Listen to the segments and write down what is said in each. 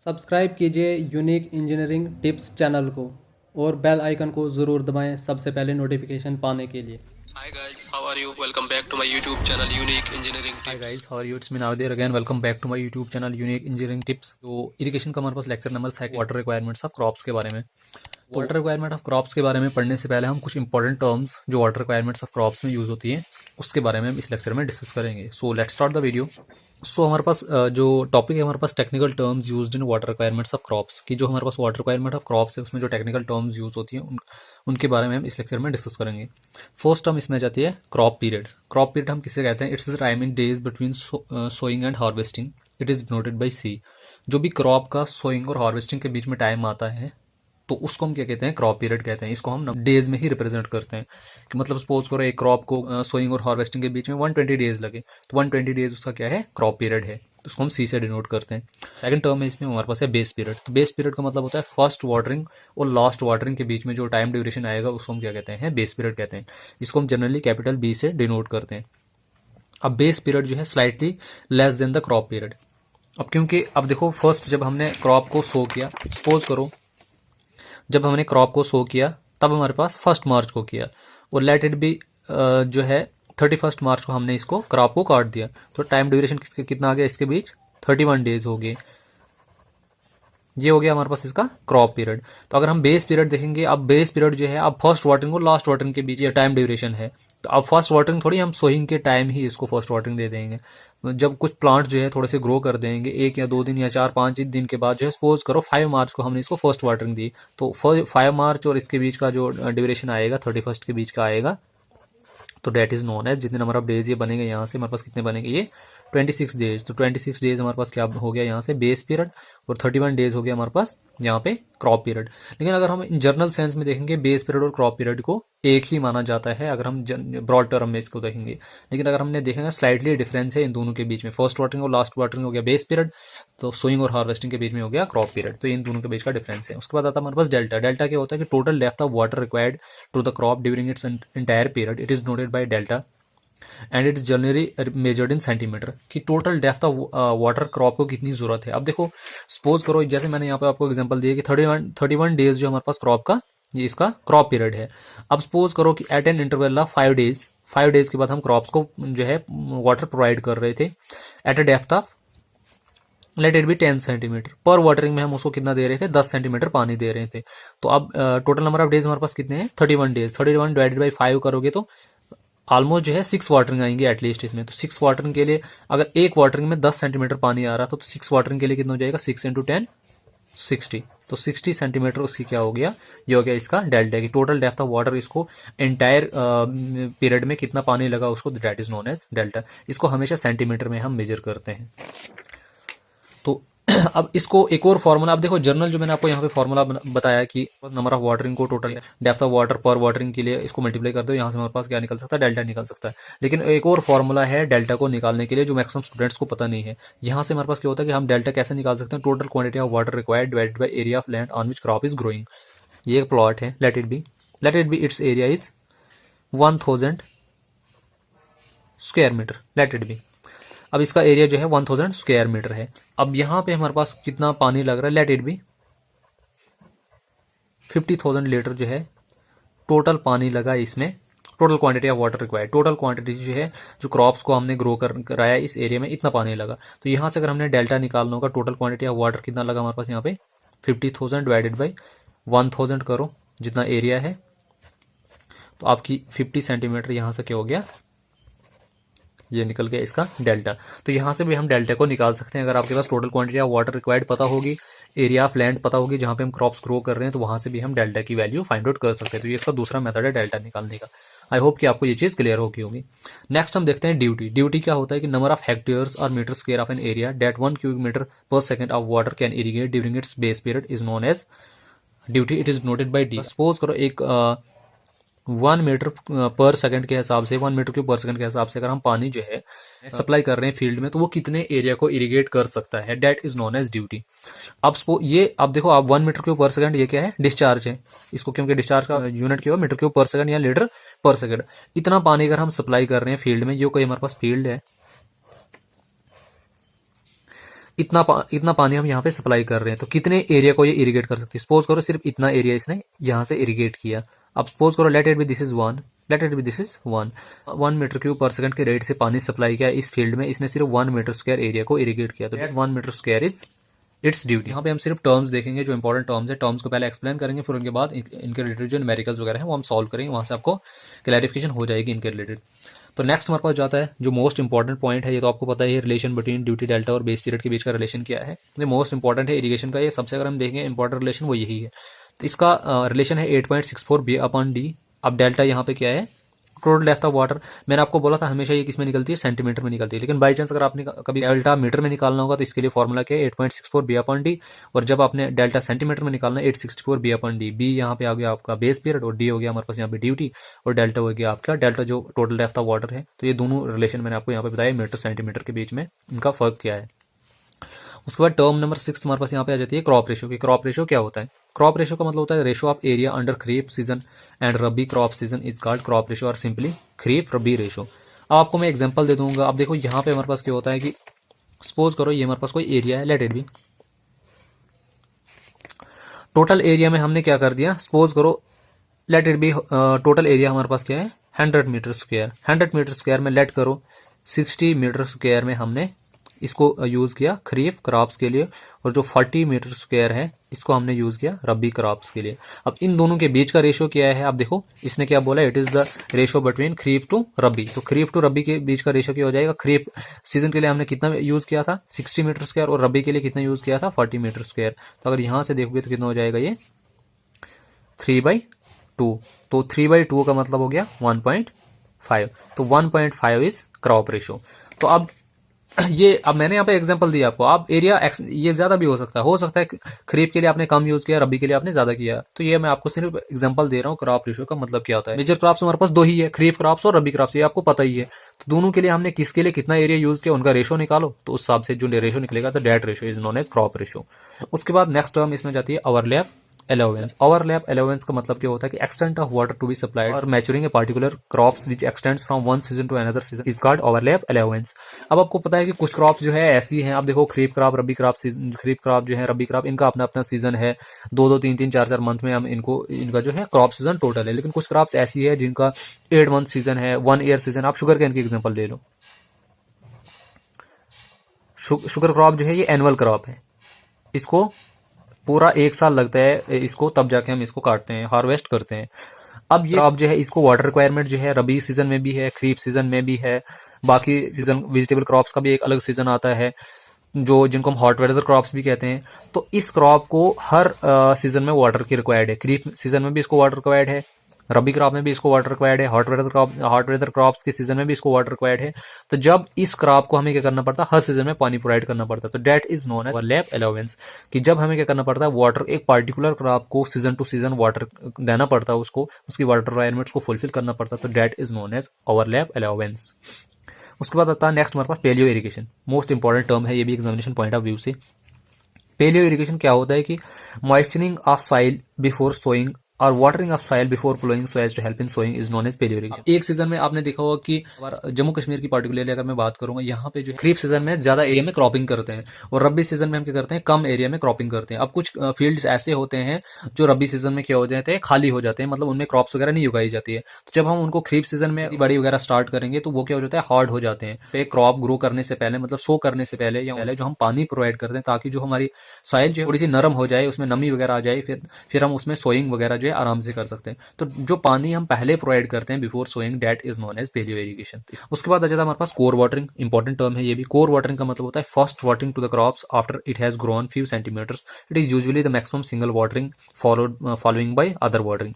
Subscribe कीजिए unique engineering tips channel को और बेल आइकन को ज़रूर दबाएं सबसे पहले नोटिफिकेशन पाने के लिए। Hi guys, how are you? Welcome back to my YouTube channel Unique Engineering Hi Tips. guys, how are you? It's me Navadir again. Welcome back to my YouTube channel Unique Engineering Tips. तो irrigation का हमारे पास lecture number 2 water requirements of crops के बारे में। तो water requirement of crops के बारे में पढ़ने से पहले हम कुछ इंपॉर्टेंट टर्म्स जो वाटर रिक्वायरमेंट्स ऑफ क्रॉप्स में यूज होती हैं उसके बारे में हम इस लेक्चर में डिस्कस करेंगे। So let's start the video. So हमारे पास जो टॉपिक है हमारे पास technical terms used in water requirements of crops की जो हमारे पास वाटर रिक्वायरमेंट ऑफ क्रॉप्स है उसमें जो टेक्निकल टर्म्स यूज होती हैं उनके बारे में हम इस लेक्चर में डिस्कस करेंगे। फर्स्ट टर्म इसमें जाती है क्रॉप पीरियड। क्रॉप पीरियड हम किसे कहते हैं? It's the time in days between sowing and harvesting. It is denoted by C. जो भी क्रॉप का सोइंग और हार्वेस्टिंग के बीच में टाइम आता है तो उसको हम क्या कहते हैं? क्रॉप पीरियड कहते हैं। इसको हम डेज में ही रिप्रेजेंट करते हैं कि मतलब सपोज करो एक क्रॉप को सोइंग और हार्वेस्टिंग के बीच में 120 डेज लगे तो 120 डेज उसका क्या है? क्रॉप पीरियड है। तो उसको हम सी से डिनोट करते हैं। सेकंड टर्म है इसमें हमारे पास है बेस पीरियड। तो बेस पीरियड का मतलब होता है फर्स्ट वाटरिंग और लास्ट वाटरिंग के बीच में जो टाइम ड्यूरेशन आएगा उसको हम क्या कहते हैं? बेस पीरियड कहते हैं। इसको हम जनरली कैपिटल बी से डिनोट करते हैं। अब बेस पीरियड जो है slightly less than the crop period. अब क्योंकि अब देखो फर्स्ट जब हमने क्रॉप को सो किया, सपोज करो जब हमने क्रॉप को सो किया तब हमारे पास 1 मार्च को किया और लेट इट बी जो है 31 मार्च को हमने इसको क्रॉप को काट दिया तो टाइम ड्यूरेशन कितना आ गया इसके बीच? 31 डेज हो गए। ये हो गया हमारे पास इसका क्रॉप पीरियड। तो अगर हम बेस पीरियड देखेंगे, अब बेस पीरियड जो है अब फर्स्ट वाटरिंग और लास्ट वाटरिंग के बीच ये टाइम ड्यूरेशन है। तो अब फर्स्ट वाटरिंग थोड़ी हम सोइंग के टाइम ही इसको फर्स्ट वाटरिंग दे देंगे। जब कुछ प्लांट जो है थोड़े से ग्रो कर देंगे 1 या 2 दिन या 4-5 दिन के बाद जो है सपोज करो 5 मार्च को हमने इसको फर्स्ट वाटरिंग दी तो 5 मार्च और इसके बीच का जो ड्यूरेशन आएगा 31 के बीच का आएगा तो डेट इज नोन एज जितने नंबर ऑफ डेज ये बनेंगे यहाँ से हमारे पास कितने बनेंगे? ये 26 डेज। तो 26 डेज हमारे पास क्या हो गया यहाँ से? Base period. और 31 डेज हो गया हमारे पास यहाँ पे क्रॉप पीरियड। लेकिन अगर हम इन जनरल सेंस में देखेंगे बेस पीरियड और क्रॉप पीरियड को एक ही माना जाता है अगर हम ब्रॉड टर्म में इसको देखेंगे। लेकिन अगर हमने देखेंगे स्लाइटली डिफरेंस है इन दोनों के बीच में। फर्स्ट वाटरिंग और लास्ट वाटरिंग हो गया बेस पीरियड, तो सोइंग और हार्वेस्टिंग के बीच में हो गया क्रॉप पीरियड। तो इन दोनों के बीच का डिफरेंस है। उसके बाद आता है हमारे पास डेल्टा। डेल्टा क्या होता है कि total depth of water required to the crop during its entire period. It is noted by delta and it is generally measured in centimetre कि total depth of water crop को कितनी जरूरत है। अब देखो सपोज करो जैसे मैंने यहाँ पे आपको एग्जांपल दिया कि 31 डेज जो हमारे पास क्रॉप का ये इसका क्रॉप पीरियड है। अब सपोज करो कि at an interval of 5 days के बाद हम क्रॉप्स को जो है वाटर प्रोवाइड कर रहे थे at a depth of late it B 10 centimetre. पर वाटरिंग में हम उसको कितना दे रहे थे? 10 सेंटीमीटर पानी दे रहे थे। तो अब टोटल नंबर ऑफ डेज हमारे पास कितने हैं? 31 डेज। 31 डिवाइडेड बाई 5 करोगे तो ऑलमोस्ट जो है 6 वाटरिंग आएंगे एटलीस्ट इसमें। तो 6 वाटरिंग के लिए अगर एक वाटरिंग में 10 सेंटीमीटर पानी आ रहा था तो 6 वाटरिंग के लिए कितना हो जाएगा? 6 इंटू 10 60। तो 60 सेंटीमीटर उसकी क्या हो गया? ये हो गया इसका डेल्टा की टोटल डेप्थ ऑफ वाटर। इसको एंटायर पीरियड में कितना पानी लगा उसको that is known as delta. इसको हमेशा सेंटीमीटर में हम मेजर करते हैं। तो अब इसको एक और फॉर्मूला, अब देखो जर्नल जो मैंने आपको यहाँ पे फॉर्मूला बताया कि नंबर ऑफ वाटरिंग को टोटल डेप्थ ऑफ वाटर पर वाटरिंग के लिए इसको मल्टीप्लाई कर दो, यहाँ से हमारे पास क्या निकल सकता है? डेल्टा निकल सकता है। लेकिन एक और फॉर्मूला है डेल्टा को निकालने के लिए जो मैक्सिमम स्टूडेंट्स को पता नहीं है। यहाँ से हमारे पास क्या होता है कि हम डेल्टा कैसे निकाल सकते हैं? Total quantity of water required divided by area of land on which crop is growing. ये एक प्लॉट है, let it be its area is 1000 square metre, let it be. अब इसका एरिया जो है 1000 स्क्वायर मीटर है। अब यहां पे हमारे पास कितना पानी लग रहा है? लेट इट बी 50,000 लीटर जो है टोटल पानी लगा इसमें। Total quantity of water required, total quantity जो है जो क्रॉप्स को हमने ग्रो कराया इस एरिया में इतना पानी लगा। तो यहां से अगर हमने डेल्टा निकालना होगा टोटल क्वांटिटी ऑफ वाटर कितना लगा हमारे पास यहाँ पे 50,000 डिवाइडेड बाई 1000 करो जितना एरिया है तो आपकी 50 सेंटीमीटर यहां से क्या हो गया? ये निकल गया इसका डेल्टा। तो यहां से भी हम डेल्टा को निकाल सकते हैं अगर आपके पास total quantity of water required पता होगी, एरिया ऑफ लैंड पता होगी जहां पे हम क्रॉप्स ग्रो कर रहे हैं तो वहां से भी हम डेल्टा की वैल्यू फाइंड आउट कर सकते हैं। तो ये इसका दूसरा मेथड है डेल्टा निकालने का। आई होप कि आपको ये चीज क्लियर होगी। नेक्स्ट हम देखते हैं ड्यूटी। ड्यूटी क्या होता है कि नंबर ऑफ हेक्टेयर्स और metre square of an area that 1 cubic metre पर second of water can irrigate during its base period is known as duty. It is noted by D. Suppose करो एक 1 metre पर second के हिसाब से 1 metre cube पर second के हिसाब से अगर हम पानी जो है सप्लाई कर रहे हैं फील्ड में तो वो कितने एरिया को इरिगेट कर सकता है, that is known as duty. अब देखो आप 1 मीटर क्यूब पर सेकंड ये क्या है? डिस्चार्ज है इसको, क्योंकि डिस्चार्ज का यूनिट क्या हो? मीटर क्यूब पर सेकंड या लीटर पर सेकंड। इतना पानी अगर हम सप्लाई कर रहे हैं फील्ड में, ये कोई हमारे पास फील्ड है इतना पानी हम यहाँ पे सप्लाई कर रहे हैं, तो कितने एरिया को ये इरिगेट कर सकती है। सपोज करो सिर्फ इतना एरिया इसने यहाँ से इरिगेट किया। अब सपोज करो let it be this is 1 metre cube पर सेकंड के रेट से पानी सप्लाई किया इस फील्ड में, इसने सिर्फ 1 मीटर स्क्वायर एरिया को इरिगेट किया, तो 1 metre square is its duty. यहाँ पे हम सिर्फ टर्म्स देखेंगे, जो इंपॉर्टेंट टर्म्स है, टर्म्स को पहले एक्सप्लेन करेंगे, फिर उनके बाद इनके रिलेटेड जो न्यूमेरिकल्स वगैरह है वो हम सॉल्व करेंगे, वहां से आपको क्लैरिफिकेशन हो जाएगी इनके रिलेटेड। तो नेक्स्ट हमारे पास जाता है जो मोस्ट इंपॉर्टेंट पॉइंट है, ये तो आपको पता है, रिलेशन बिटवीन ड्यूटी डेल्टा और बेस पीरियड के बीच का रिलेशन क्या है। ये मोस्ट इंपॉर्टेंट है इरिगेशन का, ये सबसे अगर हम देखेंगे इंपॉर्टेंट रिलेशन वो यही है। तो इसका रिलेशन है 8.64 B/D। अब डेल्टा यहाँ पे क्या है, टोटल डेप्थ ऑफ वाटर। मैंने आपको बोला था हमेशा ये किस में निकलती है, सेंटीमीटर में निकलती है, लेकिन बाई चांस अगर आपने कभी डेल्टा मीटर में निकालना होगा तो इसके लिए फॉर्मूला क्या है, 8.64 B/D। और जब आपने डेल्टा सेंटीमीटर में निकालना है 864 B/D। बी यहाँ पे आ गया आपका बेस पीरियड और डी हो गया हमारे पास यहाँ पे ड्यूटी, और डेल्टा हो गया आपका डेल्टा जो टोटल डेप्थ ऑफ वाटर है। तो ये दोनों रिलेशन मैंने आपको यहाँ पे बताया, मीटर सेंटीमीटर के बीच में इनका फर्क क्या है। उसके बाद टर्म नंबर 6 हमारे पास यहाँ पे आ जाती है क्रॉप रेशियो की। क्रॉप रेशियो क्या होता है, क्रॉप रेशियो का मतलब होता है ratio of area under kharif season and rabi crop season is called crop ratio और सिंपली खरीफ रबी रेशियो। अब आपको मैं एग्जांपल दे दूंगा। अब देखो यहाँ पे हमारे पास क्या होता है कि सपोज करो ये हमारे पास कोई एरिया है, let it B, total area में हमने क्या कर दिया, सपोज करो let it B, total area हमारे पास क्या है 100 मीटर स्क्वायर। 100 मीटर स्क्वायर में लेट करो 60 मीटर स्क्वायर में हमने इसको यूज किया खरीफ क्रॉप्स के लिए, और जो 40 मीटर स्क्वायर है इसको हमने यूज किया रबी क्रॉप्स के लिए। अब इन दोनों के बीच का रेशियो क्या है, आप देखो इसने क्या बोला, it is the ratio between kharif to rabi. तो खरीफ टू रबी के बीच का रेशियो क्या हो जाएगा, खरीफ सीजन के लिए हमने कितना यूज किया था 60 मीटर स्क्वायर, और रबी के लिए कितना यूज किया था 40 मीटर स्क्वायर। तो अगर यहां से देखोगे तो कितना हो जाएगा ये 3/2। तो 3/2 का मतलब हो गया 1.5। तो 1.5 इज क्रॉप रेशियो। तो अब मैंने यहाँ पे एग्जांपल दिया आपको, आप एरिया ये ज्यादा भी हो सकता है खरीफ के लिए आपने कम यूज किया, रबी के लिए आपने ज्यादा किया। तो ये मैं आपको सिर्फ एग्जांपल दे रहा हूँ क्रॉप रेशियो का मतलब क्या होता है। मेजर क्रॉप्स हमारे पास दो ही है, खरीफ क्रॉप्स और रबी क्रॉप्स, ये आपको पता ही है। तो दोनों के लिए हमने किसके लिए कितना एरिया यूज किया उनका रेशियो निकालो, तो उस हिसाब से जो रेशियो निकलेगा तो that ratio is known as crop ratio. उसके बाद नेक्स्ट टर्म इसमें जाती है ओवरलैप अलाउंस। ओवरलैप अलाउंस का मतलब क्या होता है कि extent of water to be supplied और maturing a particular crops which extends from one season to another season is called overlap allowance. अब आपको पता है कि कुछ क्रॉप्स जो है ऐसी हैं, आप देखो खरीफ क्रॉप रबी क्रॉप, खरीफ क्रॉप जो है रबी क्रॉप, इनका अपना अपना सीजन है, 2-2 3-3 4-4 मंथ में हम इनका जो है क्रॉप सीजन टोटल है। लेकिन कुछ क्रॉप्स ऐसी है जिनका 8 मंथ सीजन है, 1 ईयर सीजन। आप शुगर कैन की एग्जाम्पल ले लो, शुगर क्रॉप जो है ये एनुअल क्रॉप है, इसको पूरा 1 साल लगता है इसको, तब जाके हम इसको काटते हैं, हार्वेस्ट करते हैं। अब ये क्रॉप जो है इसको वाटर रिक्वायरमेंट जो है रबी सीजन में भी है, खरीफ सीजन में भी है, बाकी सीजन वेजिटेबल क्रॉप्स का भी एक अलग सीजन आता है जो जिनको हम हॉट वेदर क्रॉप्स भी कहते हैं। तो इस क्रॉप को हर सीजन में वाटर की रिक्वायर्ड है, खरीफ सीजन में भी इसको वाटर रिक्वायर्ड है, रबी क्रॉप में भी इसको वाटर रिक्वायर्ड है, हॉट वेदर क्रॉप्स के सीजन में भी इसको वाटर रिक्वायर्ड है। तो जब इस क्रॉप को हमें क्या करना पड़ता है, हर सीजन में पानी प्रोवाइड करना पड़ता है। तो that is known as overlap allowance, कि जब हमें क्या करना पड़ता है, वाटर एक पार्टिकुलर क्रॉप को सीजन टू सीजन वाटर देना पड़ता है, उसको उसकी वाटर रिक्वायरमेंट्स को फुलफिल करना पड़ता है। तो that is known as overlap allowance. उसके बाद आता है नेक्स्ट हमारे पास paleo irrigation. Most important term है ये भी एग्जामिनेशन पॉइंट ऑफ व्यू से। पेलियो इरिगेशन क्या होता है कि moisturing of soil before sowing और watering of soil before ploughing so as to help in sowing is known as paleo irrigation. एक सीजन में आपने देखा होगा कि जम्मू कश्मीर की पार्टिकुलरली अगर मैं बात करूंगा, यहाँ पे जो खरीफ सीजन में ज्यादा एरिया में क्रॉपिंग करते हैं, और रबी सीजन में हम क्या करते हैं, कम एरिया में क्रॉपिंग करते हैं। अब कुछ फील्ड्स ऐसे होते हैं जो रबी सीजन में क्या हो जाते हैं, खाली हो जाते हैं, मतलब उनमें क्रॉप्स वगैरह नहीं उगाई जाती है। तो जब हम उनको खरीफ सीजन में बड़ी वगैरह स्टार्ट करेंगे तो वो क्या हो जाता है, हार्ड हो जाते हैं। तो क्रॉप ग्रो करने से पहले, मतलब सो करने से पहले या पहले जो हम पानी प्रोवाइड करते हैं ताकि जो हमारी सॉइल जो थोड़ी सी नरम हो जाए, उसमें नमी वगैरह आ जाए, फिर हम उसमें सोइंग वगैरह जो है आराम से कर सकते हैं। तो जो पानी हम पहले प्रोवाइड करते हैं before sowing, that is known as paleo irrigation. उसके बाद आ जाता है हमारे पास कोर वाटरिंग। इंपॉर्टेंट टर्म है ये भी। कोर वाटरिंग का मतलब होता है first watering to the crops after it has grown few centimetres. It is usually the maximum single watering following by other watering.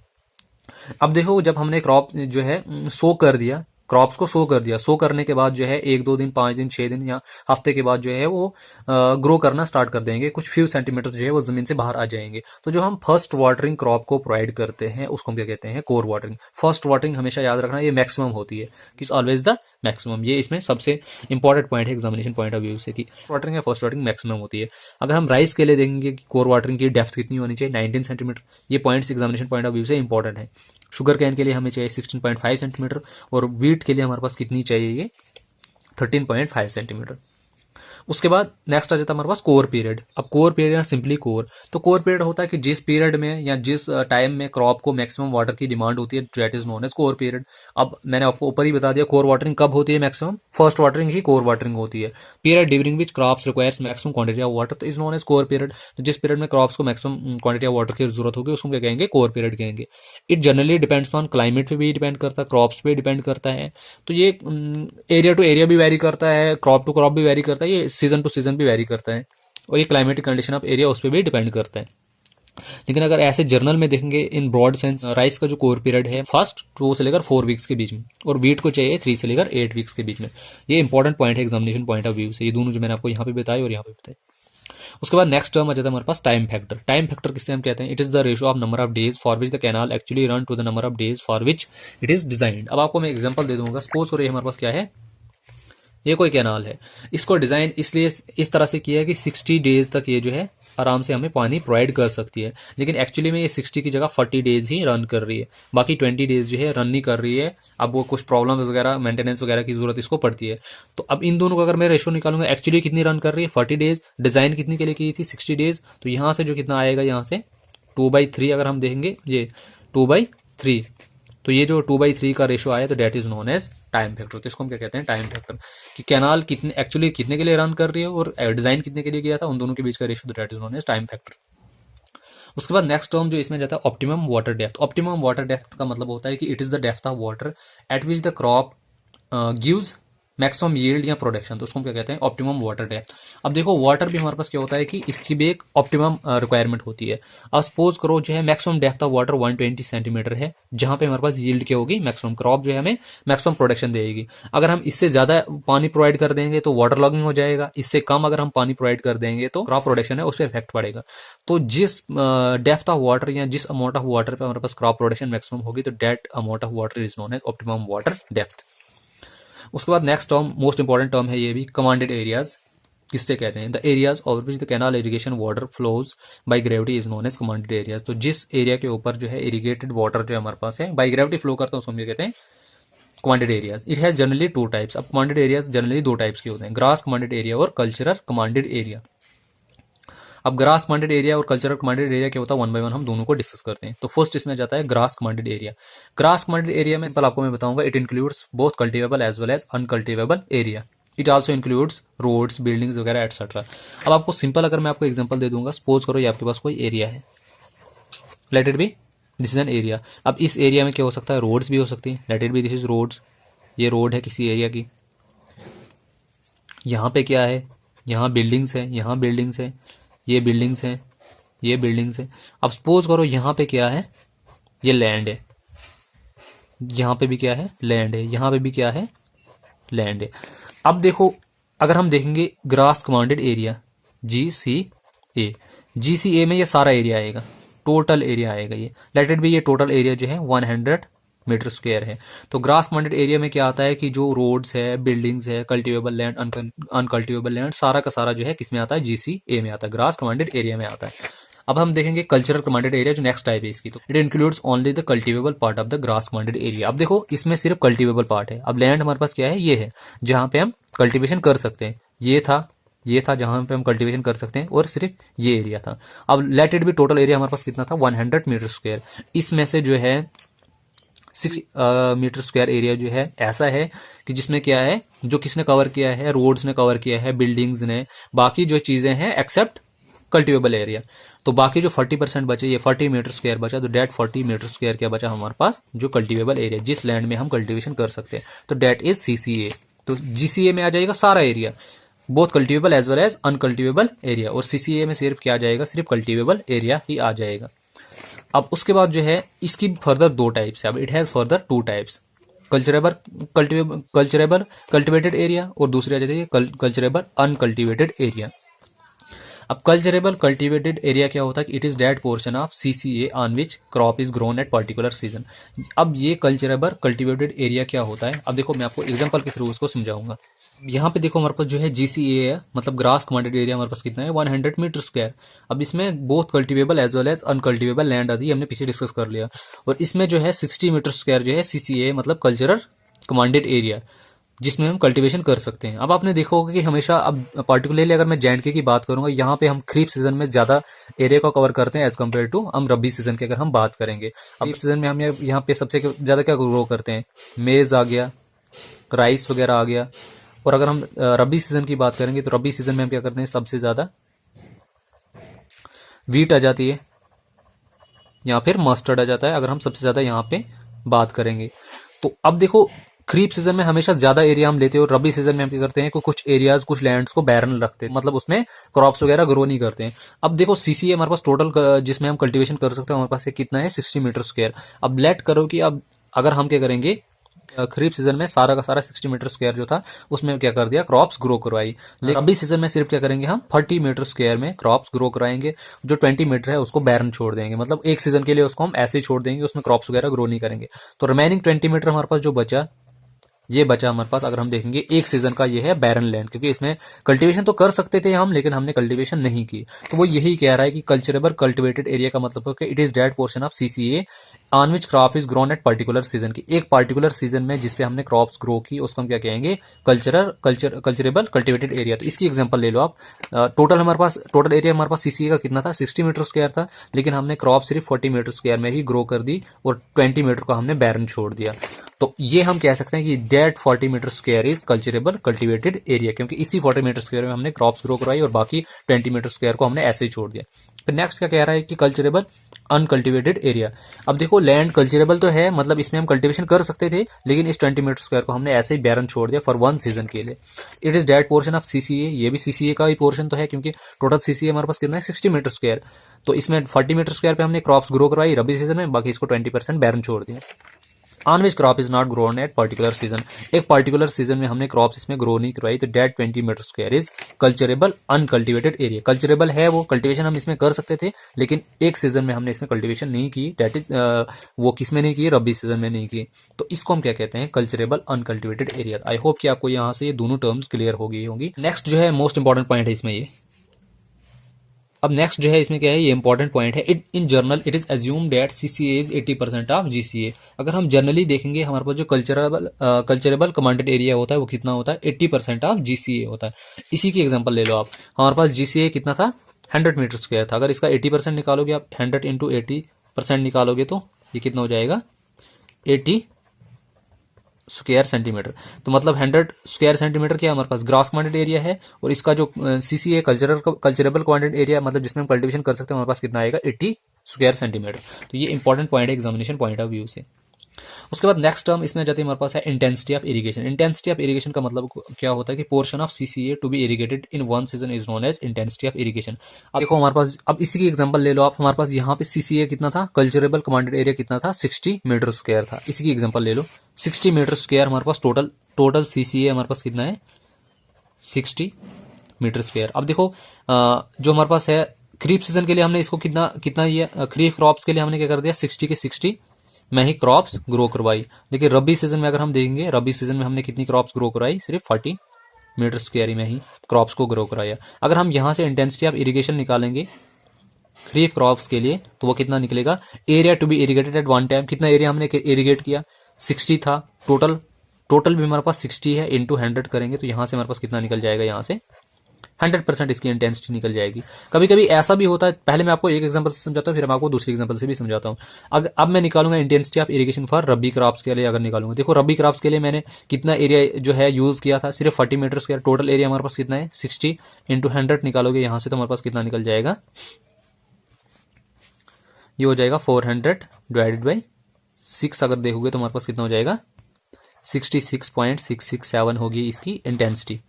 अब देखो जब हमने क्रॉप जो है सो कर दिया, क्रॉप्स को सो कर दिया, सो करने के बाद जो है 1-2 दिन, 5 दिन, 6 दिन या हफ्ते के बाद जो है वो ग्रो करना स्टार्ट कर देंगे, कुछ फ्यू सेंटीमीटर जो है वो जमीन से बाहर आ जाएंगे। तो जो हम फर्स्ट वाटरिंग क्रॉप को प्रोवाइड करते हैं उसको हम क्या कहते हैं, कोर वाटरिंग। फर्स्ट वाटरिंग हमेशा याद रखना ये मैक्सिमम होती है, कि ऑलवेज द मैक्सिमम। ये इसमें सबसे इंपॉर्टेंट पॉइंट है एग्जामिनेशन पॉइंट ऑफ व्यू से, कि वाटरिंग या फर्स्ट वाटरिंग मैक्सिमम होती है। अगर हम राइस के लिए देखेंगे कि कोर वाटरिंग की डेप्थ कितनी होनी चाहिए, 19 सेंटीमीटर। ये points examination point of view से इंपॉर्टेंट है। शुगर कैन के लिए हमें चाहिए 16.5 सेंटीमीटर, और वीट के लिए हमारे पास कितनी चाहिए, ये 13.5 सेंटीमीटर। उसके बाद नेक्स्ट आ जाता है हमारे पास कोर पीरियड। अब कोर पीरियड या सिंपली कोर, तो कोर पीरियड होता है कि जिस पीरियड में या जिस टाइम में क्रॉप को मैक्सिमम वाटर की डिमांड होती है, that is known as kor period. अब मैंने आपको ऊपर ही बता दिया कोर वाटरिंग कब होती है, मैक्सिमम फर्स्ट वाटरिंग ही कोर वाटरिंग होती है। Period during which crops requires maximum quantity of water is known as kor period. तो जिस पीरियड में क्रॉप्स को मैक्सिमम क्वांटिटी ऑफ वाटर की जरूरत होगी उसको क्या कहेंगे, कोर पीरियड कहेंगे। It generally depends on climate पे भी डिपेंड करता है, क्रॉप्स पे डिपेंड करता है। तो ये एरिया टू एरिया भी वेरी करता है, क्रॉप टू क्रॉप भी वेरी करता है, ये सीजन टू सीजन भी वेरी करता है, और ये क्लाइमेटिक कंडीशन ऑफ एरिया उस पर भी डिपेंड करता है। लेकिन अगर ऐसे जर्नल में देखेंगे इन ब्रॉड सेंस, राइस का जो कोर पीरियड है फर्स्ट 2 से लेकर 4 वीक्स के बीच में, और वीट को चाहिए 3 से लेकर 8 वीक्स के बीच में। ये इंपॉर्टेंट पॉइंट है एग्जामिनेशन पॉइंट ऑफ व्यू से, ये दोनों जो मैंने आपको यहाँ पे बताए और यहाँ पे बताए। उसके बाद नेक्स्ट टर्म आ जाता है हमारे पास टाइम फैक्टर। टाइम फैक्टर किससे हम कहते हैं, it is the ratio of number of days for which the canal actually run to the number of days for which it is designed. अब आपको मैं एग्जांपल दे दूंगा, सपोज करो ये हमारे पास क्या है, ये कोई कैनाल है, इसको डिजाइन इसलिए इस तरह से किया है कि 60 डेज तक ये जो है आराम से हमें पानी प्रोवाइड कर सकती है। लेकिन एक्चुअली में ये 60 की जगह 40 डेज ही रन कर रही है, बाकी 20 डेज जो है रन नहीं कर रही है। अब वो कुछ प्रॉब्लम वगैरह, मेंटेनेंस वगैरह की जरूरत इसको पड़ती है। तो अब इन दोनों का अगर मैं रेशियो निकालूंगा, एक्चुअली कितनी रन कर रही है 40 डेज, डिजाइन कितनी के लिए की थी 60 डेज, तो यहां से जो कितना आएगा, यहाँ से 2/3 अगर हम देखेंगे, ये 2/3, तो ये जो 2/3 का रेशियो आया तो that is known as time factor. तो इसको हम क्या कहते हैं, टाइम फैक्टर, कि कैनाल कितने एक्चुअली कितने के लिए रन कर रही है और डिजाइन कितने के लिए किया था, उन दोनों के बीच का रेशियो, तो that is known as time factor. उसके बाद नेक्स्ट टर्म जो इसमें जाता है optimum water depth. Optimum water depth का मतलब होता है कि it is the depth of water at which the crop gives maximum yield या प्रोडक्शन, तो उसको हम क्या कहते हैं, ऑप्टिमम वाटर डेप्थ। अब देखो वाटर भी हमारे पास क्या होता है कि इसकी भी एक ऑप्टिमम रिक्वायरमेंट होती है। अब सपोज करो जो है maximum depth of water 120 centimetre है, जहां पे हमारे पास यील्ड क्या होगी, मैक्सिमम क्रॉप जो है हमें मैक्सिमम प्रोडक्शन देगी। अगर हम इससे ज्यादा पानी प्रोवाइड कर देंगे तो वाटर लॉगिंग हो जाएगा, इससे कम अगर हम पानी प्रोवाइड कर देंगे तो क्रॉप प्रोडक्शन है उस पर इफेक्ट पड़ेगा। तो जिस डेप्थ ऑफ वाटर या जिस अमाउंट ऑफ वाटर पे हमारे पास क्रॉप प्रोडक्शन मैक्सिमम होगी, तो that amount of water is known as optimum water depth. उसके बाद next term, most important term है ये भी, कमांडेड एरियाज। किससे कहते हैं, the areas over which the canal irrigation water flows by gravity is known as commanded areas. तो जिस एरिया के ऊपर जो है इरिगेटेड वाटर जो हमारे पास है बाय ग्रेविटी फ्लो करता है उसको हम ये कहते हैं commanded areas. It has generally 2 types. अब कमांडेड एरियाज जनरली 2 टाइप्स के होते हैं, ग्रास कमांडेड एरिया और कल्चरल कमांडेड एरिया। अब ग्रास कमांडेड एरिया और कल्चरल कमांडेड एरिया क्या होता है, 1 बाय 1 हम दोनों को डिस्कस करते हैं। तो फर्स्ट इसमें जाता है gross commanded area. Gross commanded area में कल आपको मैं बताऊंगा, it includes both cultivable as well as uncultivable area. It also includes roads, buildings वगैरह एटसेट्रा। अब आपको सिंपल अगर मैं आपको एग्जांपल दे दूंगा, सपोज करो ये आपके पास कोई एरिया है, let it be this is an area. अब इस एरिया में क्या हो सकता है, रोड्स भी हो सकती है, let it be this is roads, ये रोड है किसी एरिया की। यहाँ पे क्या है, यहाँ बिल्डिंग्स है, यहाँ बिल्डिंग्स है, ये बिल्डिंग्स है, ये बिल्डिंग्स है। अब सपोज करो यहाँ पे क्या है, ये लैंड है, यहाँ पे भी क्या है, लैंड है, यहाँ पे भी क्या है, लैंड है। अब देखो अगर हम देखेंगे grass commanded area GCA, GCA में ये सारा एरिया आएगा, टोटल एरिया आएगा ये, लेट इट बी, ये टोटल एरिया जो है 100 मीटर स्क्वायर है। तो ग्रास कमांडेड एरिया में क्या आता है कि जो रोड्स है, बिल्डिंग्स है, कल्टिवेबल लैंड, अनकल्टिवेबल लैंड, सारा का सारा जो है किसमें आता है, GCA में आता है, ग्रास कमांडेड एरिया में आता है। अब हम देखेंगे कल्चरल कमांडेड एरिया जो नेक्स्ट टाइप है इसकी, तो it includes only the cultivable part of the grass commanded area. अब देखो इसमें सिर्फ कल्टिवेबल पार्ट है। अब लैंड हमारे पास क्या है, ये है जहां पे हम कल्टिवेशन कर सकते हैं, ये था जहां पे हम कल्टीवेशन कर सकते हैं, और सिर्फ ये एरिया था। अब late it B total area हमारे पास कितना था, 100 मीटर स्क्वायर। इसमें से जो है 6 मीटर स्क्वायर एरिया जो है ऐसा है कि जिसमें क्या है, जो किसने कवर किया है, रोड्स ने कवर किया है, बिल्डिंग्स ने, बाकी जो चीजें हैं एक्सेप्ट कल्टिवेबल एरिया। तो बाकी जो 40% बचे, ये 40 मीटर स्क्वायर बचा, तो डेट 40 मीटर स्क्वायर क्या बचा हमारे पास, जो कल्टिवेबल एरिया, जिस लैंड में हम कल्टिवेशन कर सकते हैं, तो डेट इज CCA। तो GCA में आ जाएगा सारा area, both cultivable as well as uncultivable area, और CCA में सिर्फ क्या आ जाएगा, सिर्फ कल्टिवेबल एरिया ही आ जाएगा। अब उसके बाद जो है इसकी फर्दर 2 टाइप्स है। अब it has further 2 types, culturable cultivated area, और दूसरी आ जाती है कल्चरेबल अनकल्टिवेटेड एरिया। अब कल्चरेबल कल्टिवेटेड एरिया क्या होता है, it is that portion of CCA on which crop is grown at particular season. अब ये कल्चरेबल कल्टिवेटेड एरिया क्या होता है, अब देखो मैं आपको एग्जांपल के थ्रू उसको समझाऊंगा। यहाँ पे देखो हमारे पास जो है GCA है, मतलब ग्रास कमांडेड एरिया हमारे पास कितना है, 100 मीटर स्क्वायर। अब इसमें both cultivable as well as uncultivable land आती है, हमने पीछे डिस्कस कर लिया। और इसमें जो है 60 मीटर स्क्वायर जो है CCA मतलब कल्चरल कमांडेड एरिया। जिसमें हम कल्टीवेशन कर सकते हैं। अब आपने देखा होगा कि हमेशा, अब पर्टिकुलरली अगर मैं J&K की बात करूंगा, यहाँ पे हम खरीफ सीजन में ज्यादा एरिया को कवर करते हैं एज कम्पेयर टू हम रबी सीजन की अगर हम बात करेंगे। खरीफ सीजन में हम यहाँ पे सबसे ज्यादा क्या ग्रो करते हैं, मेज आ गया, राइस वगैरह आ गया। और अगर हम रबी सीजन की बात करेंगे तो रबी सीजन में हम क्या करते हैं, सबसे ज्यादा वीट आ जाती है या फिर मस्टर्ड आ जाता है, अगर हम सबसे ज्यादा यहाँ पे बात करेंगे। तो अब देखो, खरीफ सीजन में हमेशा ज्यादा एरिया हम लेते हैं और रबी सीजन में हम क्या करते हैं, कुछ एरियाज, कुछ लैंड्स को बैरन रखते हैं, मतलब उसमें क्रॉप्स वगैरह ग्रो नहीं करते हैं। अब देखो सीसीए हमारे पास टोटल जिसमें हम कल्टीवेशन कर सकते हैं हमारे पास कितना है, 60 मीटर स्क्वायर। अब लेट करो कि अब अगर हम क्या करेंगे, खरीफ सीजन में सारा का सारा 60 मीटर स्क्वायर जो था उसमें क्या कर दिया, क्रॉप्स ग्रो करवाई। लेकिन रबी सीजन में सिर्फ क्या करेंगे, हम 30 मीटर स्क्वायर में क्रॉप्स ग्रो कराएंगे, जो 20 मीटर है उसको बैरन छोड़ देंगे, मतलब एक सीजन के लिए उसको हम ऐसे ही छोड़ देंगे, उसमें क्रॉप्स वगैरह ग्रो नहीं करेंगे। तो रिमेनिंग 20 मीटर हमारे पास जो बचा, ये बचा हमारे पास, अगर हम देखेंगे एक सीजन का, ये है बैरन लैंड, क्योंकि इसमें कल्टीवेशन तो कर सकते थे हम, लेकिन हमने कल्टीवेशन नहीं की। तो वो यही कह रहा है कि कल्चरेबल कल्टिवेटेड एरिया का मतलब है कि it is that portion of CCA on which crop is grown at particular season, की एक पर्टिकुलर सीजन में जिसपे हमने क्रॉप्स ग्रो की उसको हम क्या कहेंगे, कल्चरेबल कल्टिवेटेड एरिया। तो इसकी एग्जांपल ले लो आप। टोटल एरिया हमारे पास सीसीए का कितना था, 60 मीटर स्क्वायर था, लेकिन हमने क्रॉप सिर्फ 40 मीटर स्क्वायर में ही ग्रो कर दी और 20 मीटर को हमने बैरन छोड़ दिया। तो ये हम कह सकते हैं कि that 40 metre square is culturable cultivated area, क्योंकि इसी 40 मीटर स्क्वायर में हमने क्रॉप्स ग्रो करवाई और बाकी 20 मीटर स्क्वायर को हमने ऐसे ही छोड़ दिया। फिर नेक्स्ट क्या कह रहा है कि कल्चरेबल अनकल्टिवेटेड एरिया। अब देखो, लैंड कल्चरेबल तो है, मतलब इसमें हम कल्टिवेशन कर सकते थे, लेकिन इस 20 मीटर स्क्वायर को हमने ऐसे ही बैरन छोड़ दिया फॉर वन सीजन के लिए। It is that portion of CCA, ये भी सीसीए का ही पोर्शन तो है, क्योंकि टोटल सीसीए हमारे पास कितना है, 60 मीटर स्क्वायर। तो इसमें 40 मीटर स्क्वायर पे हमने क्रॉप्स ग्रो करवाई रबी सीजन में, बाकी इसको 20% बैरन छोड़ दिया। On which crop is not grown at particular season, एक पर्टिकुलर सीजन में हमने क्रॉप्स इसमें ग्रो नहीं करवाई, तो that 20 metre square is culturable uncultivated area. Culturable है वो, कल्टिवेशन हम इसमें कर सकते थे, लेकिन एक सीजन में हमने इसमें कल्टिवेशन नहीं की, डेट इज वो किस में नहीं की, रबी सीजन में नहीं की। तो इसको हम क्या कहते हैं, culturable uncultivated area. I hope कि आपको यहाँ से ये दोनों टर्म्स क्लियर हो गई होंगी। नेक्स्ट जो है मोस्ट इंपॉर्टेंट पॉइंट है इसमें ये। अब नेक्स्ट जो है इसमें क्या है, ये इंपॉर्टेंट पॉइंट है, in general it is assume that CCA is 80% of GCA. अगर हम जनरली देखेंगे हमारे पास जो कल्चरेबल कमांडेड एरिया होता है वो कितना होता है, 80% ऑफ जीसीए होता है। इसी की एग्जांपल ले लो आप, हमारे पास जीसीए कितना था, 100 मीटर स्क्वायर था। अगर इसका 80% निकालोगे आप, 100 इंटू 80% निकालोगे तो ये कितना हो जाएगा, 80 स्क्वायर सेंटीमीटर। तो मतलब 100 स्क्वायर सेंटीमीटर क्या हमारे पास ग्रास क्वांटिटी एरिया है, और इसका जो सीसीए कल्चरेबल क्वांटिटी एरिया, मतलब जिसमें हम कल्टीवेशन कर सकते हैं, हमारे पास कितना आएगा, 80 स्क्वायर सेंटीमीटर। तो ये इंपॉर्टेंट पॉइंट है एग्जामिनेशन पॉइंट ऑफ व्यू से। उसके बाद नेक्स्ट टर्म इसमें जाती है हमारे पास है intensity of irrigation. Intensity of irrigation का मतलब क्या होता है कि portion of CCA to be irrigated in one season is known as intensity of irrigation. अब देखो हमारे पास, अब इसी की एग्जांपल ले लो आप, हमारे पास यहाँ पे सीसीए कितना था, कल्चरेबल कमांडेड एरिया कितना था, 60 मीटर स्क्वायर था। इसी की एग्जांपल ले लो, 60 मीटर स्क्वायर हमारे पास टोटल सीसीए हमारे पास कितना है, 60 मीटर स्क्वायर। अब देखो जो हमारे पास है खरीफ सीजन के लिए हमने इसको कितना ये खरीफ क्रॉप्स के लिए हमने क्या कर दिया, 60 के 60 में ही क्रॉप्स ग्रो करवाई। लेकिन रबी सीजन में अगर हम देखेंगे, रबी सीजन में हमने कितनी क्रॉप्स ग्रो कराई, सिर्फ 40 मीटर स्क्वायर में ही क्रॉप्स को ग्रो कराया। अगर हम यहां से इंटेंसिटी ऑफ इरिगेशन निकालेंगे खरीफ क्रॉप्स के लिए, तो वो कितना निकलेगा, area to be irrigated at one time, कितना एरिया हमने इरिगेट किया, 60 था टोटल भी हमारे पास 60 है, इंटू 100 करेंगे तो यहां से हमारे पास कितना निकल जाएगा, यहां से 100% इसकी इंटेंसिटी निकल जाएगी। कभी कभी ऐसा भी होता है, पहले मैं आपको एक एग्जांपल से समझाता हूँ, फिर मैं आपको दूसरी एग्जांपल से भी समझाता हूँ। अब मैं निकालूंगा intensity of irrigation for rabi crops के लिए। अगर निकालूंगा, देखो रबी क्रॉप्स के लिए मैंने कितना एरिया जो है यूज किया था, सिर्फ 40 मीटर स्क्वायर। टोटल एरिया हमारे पास कितना है, 60 इंटू 100 निकालोगे यहां से तो हमारे पास कितना निकल जाएगा, ये हो जाएगा 400 डिवाइडेड बाई 6। अगर देखोगे तो हमारे पास कितना हो जाएगा, 66.667 होगी इसकी इंटेंसिटी।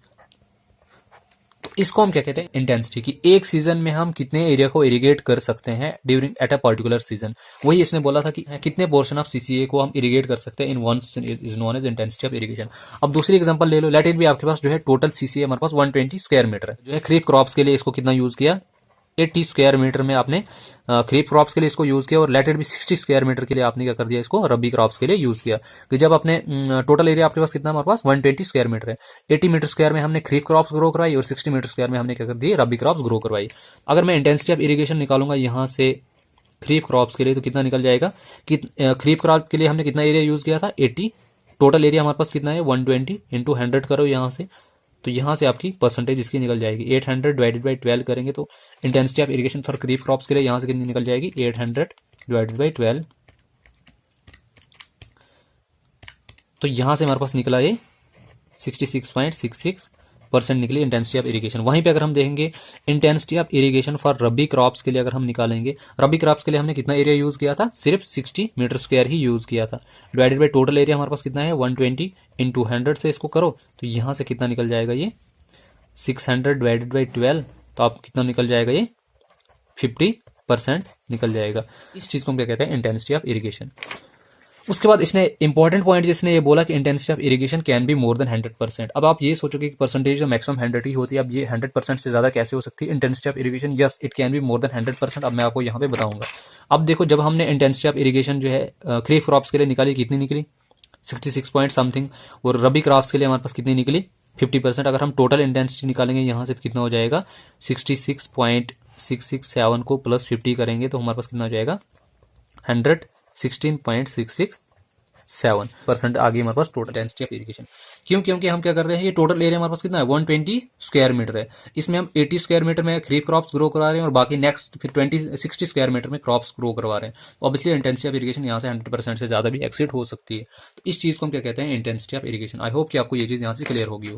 तो इसको हम क्या कहते हैं, इंटेंसिटी की एक सीजन में हम कितने एरिया को इरिगेट कर सकते हैं during at a particular season. वही इसने बोला था कि कितने पोर्शन ऑफ सीसीए को हम इरिगेट कर सकते हैं in one season is known as intensity of irrigation. अब दूसरी एग्जांपल ले लो, लेट इट भी आपके पास जो है टोटल सीसीए हमारे पास 120 स्क्वायर मीटर है, जो है खरीफ क्रॉप्स के लिए इसको कितना यूज किया, 80 स्क्वायर मीटर में आपने खरीफ क्रॉप्स के लिए इसको यूज किया, और लेटेड भी 60 स्क्वायर मीटर के लिए आपने क्या कर दिया, इसको रबी क्रॉप्स के लिए यूज किया। कि जब आपने टोटल एरिया आपके पास कितना, हमारे पास 120 स्क्वायर मीटर है, 80 मीटर स्क्वायर में हमने खरीफ क्रॉप्स ग्रो करवाई और 60 मीटर स्क्वायर में हमने क्या कर दिया, रबी क्रॉप्स ग्रो करवाई। अगर मैं इंटेंसिटी ऑफ इरिगेशन निकालूंगा यहां से खरीफ क्रॉप्स के लिए, तो कितना निकल जाएगा कि खरीफ क्रॉप के लिए हमने कितना एरिया यूज किया था, 80 टोटल एरिया हमारे पास कितना है 120 इंटू 100 करो यहाँ से, तो यहाँ से आपकी परसेंटेज इसकी निकल जाएगी 800 डिवाइडेड बाई 12 करेंगे तो intensity of irrigation for kharif crops के लिए यहाँ से कितनी निकल जाएगी 800 डिवाइडेड बाई 12, तो यहाँ से हमारे पास निकला ये 66.66% निकली इंटेंसिटी ऑफ इरिगेशन। वहीं पे अगर हम देखेंगे intensity of irrigation for rabi crops के लिए अगर हम निकालेंगे, रबी क्रॉप्स के लिए हमने कितना एरिया यूज किया था, सिर्फ 60 मीटर स्क्वायर ही यूज किया था, डिवाइडेड बाई टोटल एरिया हमारे पास कितना है 120 इंटू 100 से इसको करो तो यहाँ से कितना निकल जाएगा ये 600 डिवाइडेड बाई 12, तो आप कितना निकल जाएगा ये 50% निकल जाएगा। इस चीज को हम क्या कहते हैं इंटेंसिटी ऑफ इरिगेशन। उसके बाद इसने इंपॉर्टेंट पॉइंट जिसने ये बोला कि intensity of irrigation can be more than 100%। अब आप ये सोचोगे कि परसेंटेज जो मैक्सिमम 100 ही होती है, अब ये 100% से ज्यादा कैसे हो सकती है intensity of irrigation? Yes, it can be more than 100%। अब मैं आपको यहाँ पे बताऊंगा। अब देखो, जब हमने इंटेंसिटी ऑफ इरिगेशन जो है खरीफ क्रॉप्स के लिए निकाली, कितनी निकली 66 पॉइंट समथिंग, और रबी क्रॉप्स के लिए हमारे पास कितनी निकली 50%। अगर हम टोटल इंटेंसिटी निकालेंगे यहाँ से तो कितना हो जाएगा 66.667 को प्लस 50 करेंगे तो हमारे पास कितना हो जाएगा 116.667% आ गई हमारे पास टोटल डेंसिटी ऑफ इरिगेशन। क्यों? क्योंकि हम क्या कर रहे हैं, ये टोटल एरिया हमारे पास कितना है 120 स्क्वायर मीटर है, इसमें हम 80 स्क्वायर मीटर में खरीफ क्रॉप्स ग्रो करा रहे हैं और बाकी नेक्स्ट फिर 60 स्क्वायर मीटर में क्रॉप्स ग्रो करवा रहे हैं। तो ऑब्वियसली इंटेंसिटी ऑफ इरिगेशन यहाँ से 100% से ज्यादा भी एक्सीड हो सकती है। तो इस चीज को हम क्या कहते हैं intensity of irrigation. I hope कि आपको ये चीज यहाँ से क्लियर होगी।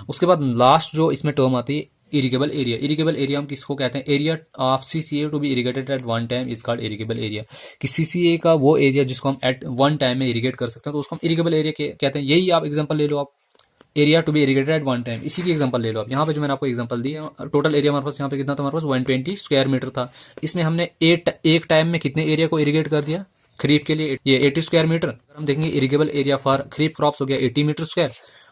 उसके बाद लास्ट जो इसमें टर्म आती है इरिगेबल एरिया। इरिगेबल एरिया हम किसको कहते हैं? Area of CCA to be irrigated at one time is called irrigable area. कि सीसीए का वो एरिया जिसको हम एट वन टाइम में इरिगेट कर सकते हैं तो उसको हम इरिगेबल एरिया कहते हैं। यही आप एग्जांपल ले लो, आप area to be irrigated at one time, इसी की एग्जांपल ले लो आप। यहाँ पे जो मैंने आपको एग्जांपल दी है, टोटल एरिया हमारे पास यहाँ पे कितना था, हमारे पास 120 स्क्वायर मीटर था। इसमें हमने एक टाइम में कितने एरिया को इरिगेट कर दिया? खरीफ के लिए ये 80 स्क्वायर मीटर। अगर हम देखेंगे irrigable area for kharif crops हो गया 80 मीटर स्क्वायर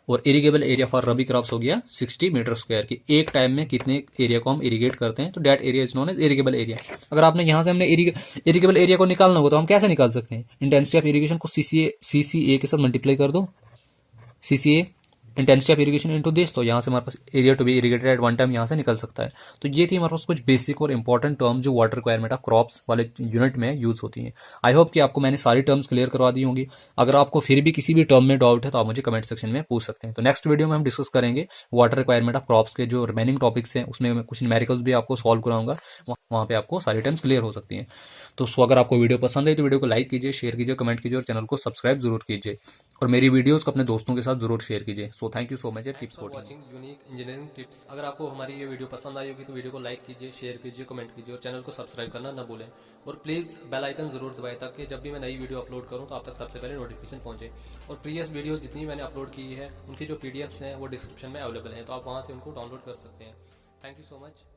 और irrigable area for rabi crops हो गया 60 मीटर स्क्वायर। की एक टाइम में कितने एरिया को हम इरिगेट करते हैं तो that area is known as irrigable area. अगर आपने यहां से हमने इरिगेबल एरिया को निकालना हो तो हम कैसे निकाल सकते हैं? इंटेंसिटी ऑफ इरिगेशन को सीसीए के साथ मल्टीप्लाई कर दो, CCA intensity of irrigation into this, तो यहाँ से हमारे पास area to be irrigated at one time यहाँ से निकल सकता है। तो ये थी हमारे पास कुछ बेसिक और इंपॉर्टेंट टर्म जो वाटर रिक्वायरमेंट ऑफ क्रॉप्स वाले यूनिट में यूज होती हैं। आई होप कि आपको मैंने सारी टर्म्स क्लियर करवा दी होंगी। अगर आपको फिर भी किसी भी टर्म में डाउट है तो आप मुझे कमेंट सेक्शन में पूछ सकते हैं। तो नेक्स्ट वीडियो में हम डिस्कस करेंगे वाटर रिक्वायरमेंट ऑफ क्रॉप्स के जो रिमेनिंग टॉपिक्स हैं, उसमें कुछ न्यूमेरिकल्स भी आपको सॉल्व कराऊंगा, वहां पे आपको सारी टर्म्स क्लियर हो सकती हैं। तो अगर आपको वीडियो पसंद है तो वीडियो को लाइक कीजिए, शेयर कीजिए, कमेंट कीजिए और चैनल को सब्सक्राइब जरूर कीजिए और मेरी वीडियोस को अपने दोस्तों के साथ जरूर शेयर कीजिए। So thank you so much, keep watching unique engineering tips. अगर आपको हमारी ये वीडियो पसंद आई होगी तो वीडियो को लाइक कीजिए, शेयर कीजिए, कमेंट कीजिए और चैनल को सब्सक्राइब करना ना भूलें। और प्लीज़ बेल आइकन जरूर दबाएं ताकि जब भी मैं नई वीडियो अपलोड करूं तो आप तक सबसे पहले नोटिफिकेशन पहुंचे। और प्रीवियस वीडियो जितनी मैंने अपलोड की है उनकी जो PDFs हैं वो डिस्क्रिप्शन में अवेलेबल हैं, तो आप वहां से उनको डाउनलोड कर सकते हैं। Thank you so much.